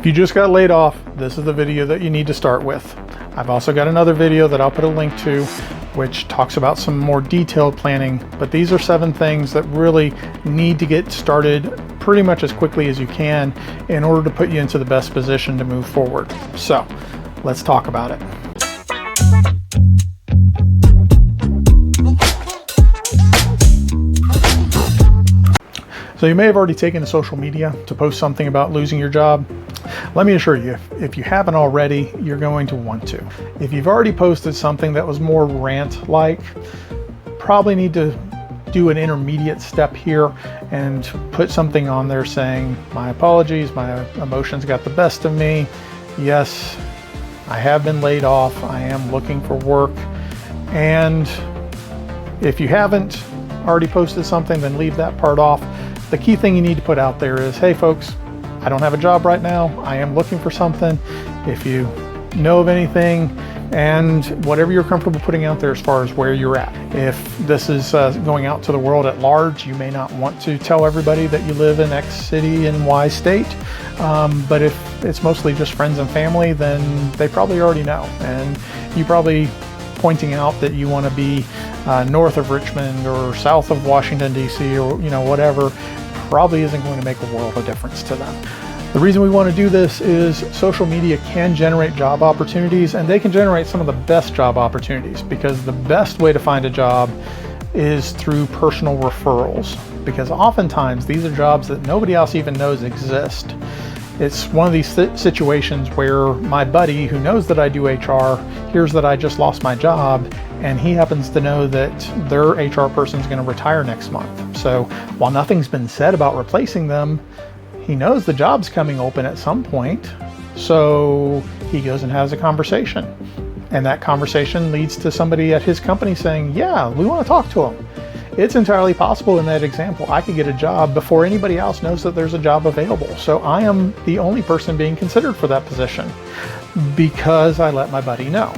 If you just got laid off, this is the video that you need to start with. I've also got another video that I'll put a link to, which talks about some more detailed planning, but these are 7 things that really need to get started pretty much as quickly as you can in order to put you into the best position to move forward. So let's talk about it. So you may have already taken to social media to post something about losing your job. Let me assure you, if you haven't already, you're going to want to. If you've already posted something that was more rant-like, probably need to do an intermediate step here and put something on there saying, my apologies, my emotions got the best of me. Yes, I have been laid off. I am looking for work. And if you haven't already posted something, then leave that part off. The key thing you need to put out there is, hey folks, I don't have a job right now. I am looking for something. If you know of anything, and whatever you're comfortable putting out there as far as where you're at. If this is going out to the world at large, you may not want to tell everybody that you live in X city in Y state. But if it's mostly just friends and family, then they probably already know. And you probably pointing out that you want to be north of Richmond or south of Washington, D.C. or whatever probably isn't going to make a world of difference to them. The reason we want to do this is social media can generate job opportunities, and they can generate some of the best job opportunities, because the best way to find a job is through personal referrals, because oftentimes these are jobs that nobody else even knows exist. It's one of these situations where my buddy who knows that I do HR hears that I just lost my job, and he happens to know that their HR person is going to retire next month. So while nothing's been said about replacing them, he knows the job's coming open at some point. So he goes and has a conversation. And that conversation leads to somebody at his company saying, yeah, we want to talk to him. It's entirely possible in that example, I could get a job before anybody else knows that there's a job available. So I am the only person being considered for that position because I let my buddy know.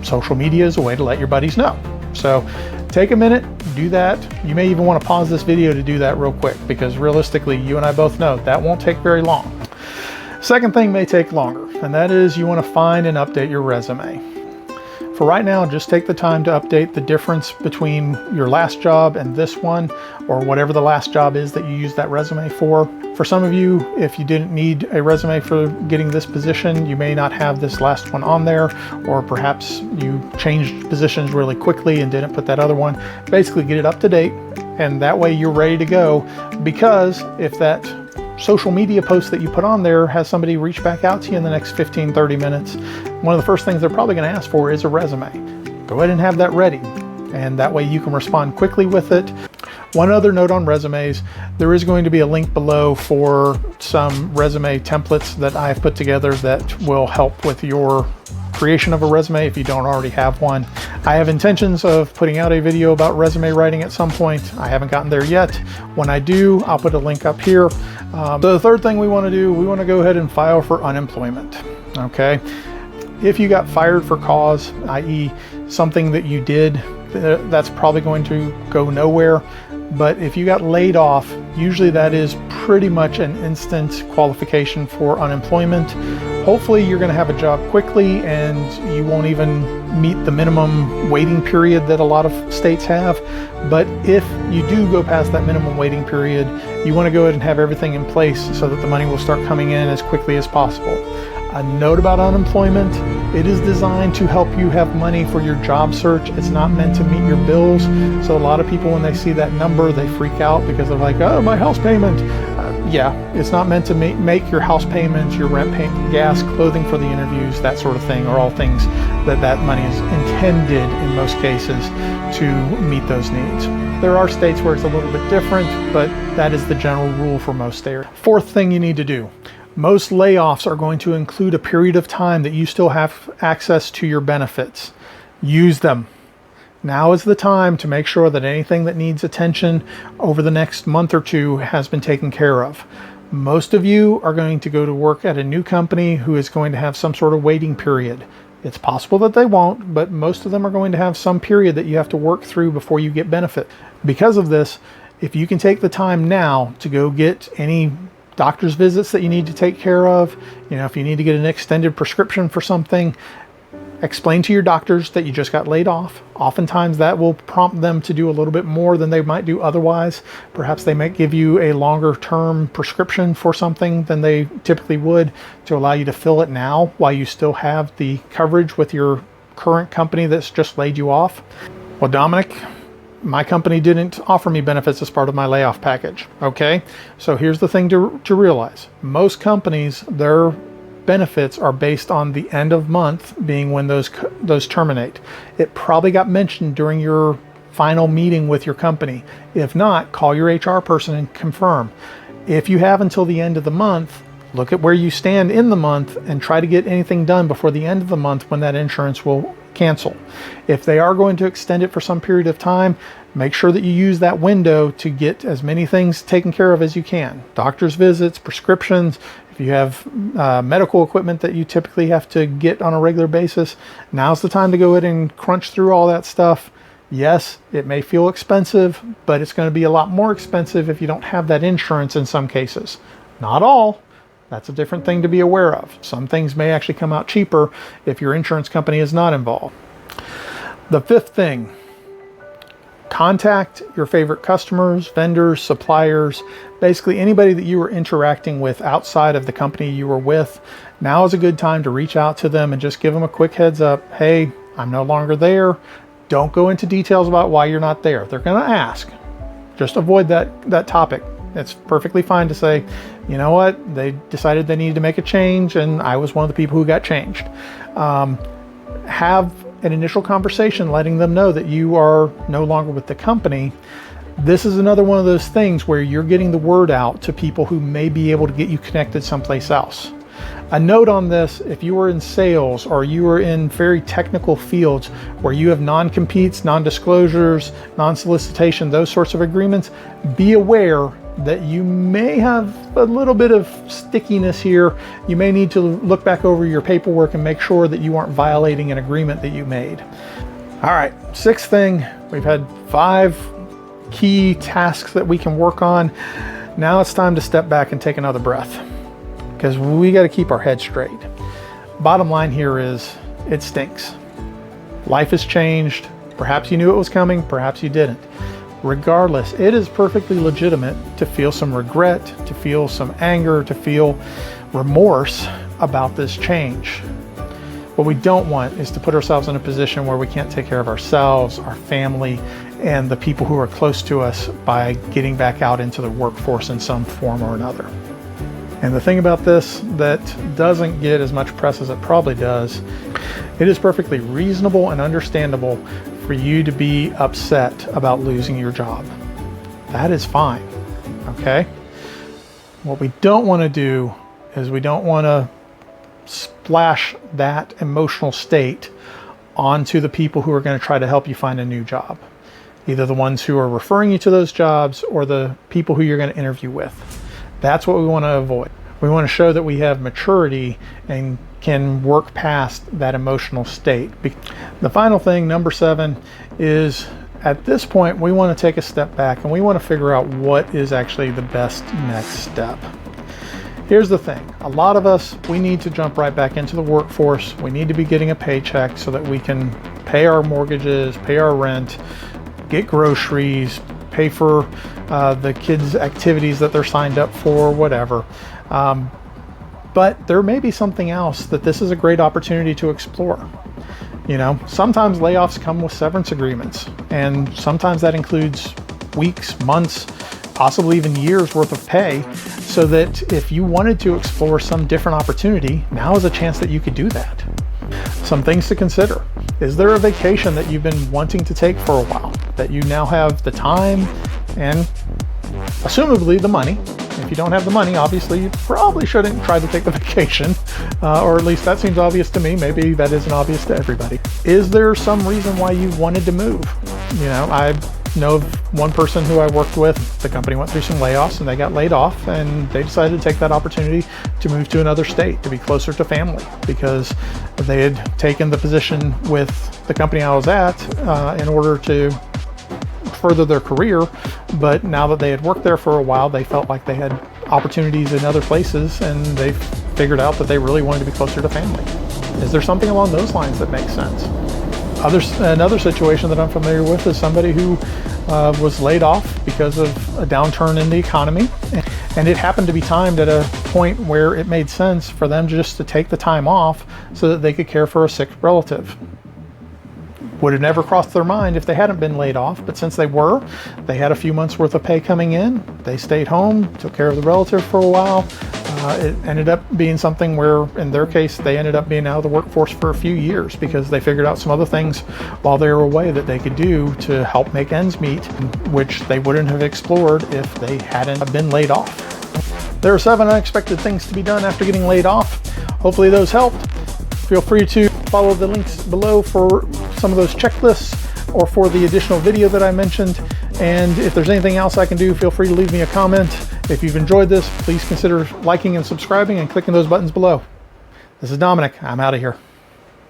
Social media is a way to let your buddies know. So take a minute, do that. You may even want to pause this video to do that real quick, because realistically, you and I both know that won't take very long. Second thing may take longer, and that is you want to find and update your resume. For right now, just take the time to update the difference between your last job and this one, or whatever the last job is that you used that resume for. For some of you, if you didn't need a resume for getting this position, you may not have this last one on there, or perhaps you changed positions really quickly and didn't put that other one. Basically, get it up to date, and that way you're ready to go, because if that social media post that you put on there has somebody reach back out to you in the next 15-30 minutes, one of the first things they're probably going to ask for is a resume. Go ahead and have that ready, and that way you can respond quickly with it. One other note on resumes, there is going to be a link below for some resume templates that I've put together that will help with your creation of a resume if you don't already have one. I have intentions of putting out a video about resume writing at some point. I haven't gotten there yet. When I do, I'll put a link up here. The third thing we want to do, we want to go ahead and file for unemployment. Okay. If you got fired for cause, i.e. something that you did, that's probably going to go nowhere. But if you got laid off, usually that is pretty much an instant qualification for unemployment. Hopefully you're going to have a job quickly, and you won't even meet the minimum waiting period that a lot of states have. But if you do go past that minimum waiting period, you want to go ahead and have everything in place so that the money will start coming in as quickly as possible. A note about unemployment, it is designed to help you have money for your job search. It's not meant to meet your bills. So a lot of people, when they see that number, they freak out because they're like, oh, my house payment. Yeah, it's not meant to make your house payments, your rent payment, gas, clothing for the interviews, that sort of thing, are all things that money is intended in most cases to meet those needs. There are states where it's a little bit different, but that is the general rule for most states. Fourth thing you need to do. Most layoffs are going to include a period of time that you still have access to your benefits. Use them. Now is the time to make sure that anything that needs attention over the next month or two has been taken care of. Most of you are going to go to work at a new company who is going to have some sort of waiting period. It's possible that they won't, but most of them are going to have some period that you have to work through before you get benefit. Because of this, if you can take the time now to go get any doctor's visits that you need to take care of. If you need to get an extended prescription for something, explain to your doctors that you just got laid off. Oftentimes that will prompt them to do a little bit more than they might do otherwise. Perhaps they might give you a longer term prescription for something than they typically would to allow you to fill it now while you still have the coverage with your current company that's just laid you off. Well, Dominic, my company didn't offer me benefits as part of my layoff package. Okay, so here's the thing to realize. Most companies, their benefits are based on the end of month being when those terminate. It probably got mentioned during your final meeting with your company. If not, call your HR person and confirm. If you have until the end of the month, look at where you stand in the month and try to get anything done before the end of the month when that insurance will cancel. If they are going to extend it for some period of time, make sure that you use that window to get as many things taken care of as you can. Doctor's visits, prescriptions, if you have medical equipment that you typically have to get on a regular basis, now's the time to go ahead and crunch through all that stuff. Yes, it may feel expensive, but it's going to be a lot more expensive if you don't have that insurance in some cases. Not all. That's a different thing to be aware of. Some things may actually come out cheaper if your insurance company is not involved. The fifth thing, contact your favorite customers, vendors, suppliers, basically anybody that you were interacting with outside of the company you were with. Now is a good time to reach out to them and just give them a quick heads up. Hey, I'm no longer there. Don't go into details about why you're not there. They're going to ask. Just avoid that topic. It's perfectly fine to say, you know what, they decided they needed to make a change and I was one of the people who got changed. Have an initial conversation letting them know that you are no longer with the company. This is another one of those things where you're getting the word out to people who may be able to get you connected someplace else. A note on this, if you are in sales or you are in very technical fields where you have non-competes, non-disclosures, non-solicitation, those sorts of agreements, be aware that you may have a little bit of stickiness here. You may need to look back over your paperwork and make sure that you aren't violating an agreement that you made. All right, sixth thing, we've had 5 key tasks that we can work on. Now it's time to step back and take another breath because we got to keep our head straight. Bottom line here is it stinks. Life has changed. Perhaps you knew it was coming, perhaps you didn't. Regardless, it is perfectly legitimate to feel some regret, to feel some anger, to feel remorse about this change. What we don't want is to put ourselves in a position where we can't take care of ourselves, our family, and the people who are close to us by getting back out into the workforce in some form or another. And the thing about this that doesn't get as much press as it probably does, it is perfectly reasonable and understandable for you to be upset about losing your job. That is fine, okay? What we don't want to do is we don't want to splash that emotional state onto the people who are going to try to help you find a new job. Either the ones who are referring you to those jobs or the people who you're going to interview with. That's what we want to avoid. We want to show that we have maturity and can work past that emotional state. The final thing, number 7, is at this point we want to take a step back and we want to figure out what is actually the best next step. Here's the thing, a lot of us, we need to jump right back into the workforce. We need to be getting a paycheck so that we can pay our mortgages, pay our rent, get groceries, pay for the kids' activities that they're signed up for, whatever. But there may be something else that this is a great opportunity to explore. You know, sometimes layoffs come with severance agreements, and sometimes that includes weeks, months, possibly even years worth of pay, so that if you wanted to explore some different opportunity, now is a chance that you could do that. Some things to consider. Is there a vacation that you've been wanting to take for a while that you now have the time and assumably the money? If you don't have the money, obviously you probably shouldn't try to take the vacation, or at least that seems obvious to me. Maybe that isn't obvious to everybody. Is there some reason why you wanted to move? You know, I know of one person who I worked with. The company went through some layoffs and they got laid off, and they decided to take that opportunity to move to another state to be closer to family because they had taken the position with the company I was at in order to further their career, but now that they had worked there for a while, they felt like they had opportunities in other places, and they figured out that they really wanted to be closer to family. Is there something along those lines that makes sense? Another situation that I'm familiar with is somebody who was laid off because of a downturn in the economy, and it happened to be timed at a point where it made sense for them just to take the time off so that they could care for a sick relative. Would have never crossed their mind if they hadn't been laid off, but since they were, they had a few months worth of pay coming in, they stayed home, took care of the relative for a while. It ended up being something where, in their case, they ended up being out of the workforce for a few years because they figured out some other things while they were away that they could do to help make ends meet, which they wouldn't have explored if they hadn't been laid off. There are 7 unexpected things to be done after getting laid off. Hopefully those helped. Feel free to follow the links below for some of those checklists or for the additional video that I mentioned. And if there's anything else I can do, feel free to leave me a comment. If you've enjoyed this, please consider liking and subscribing and clicking those buttons below. This is Dominic. I'm out of here.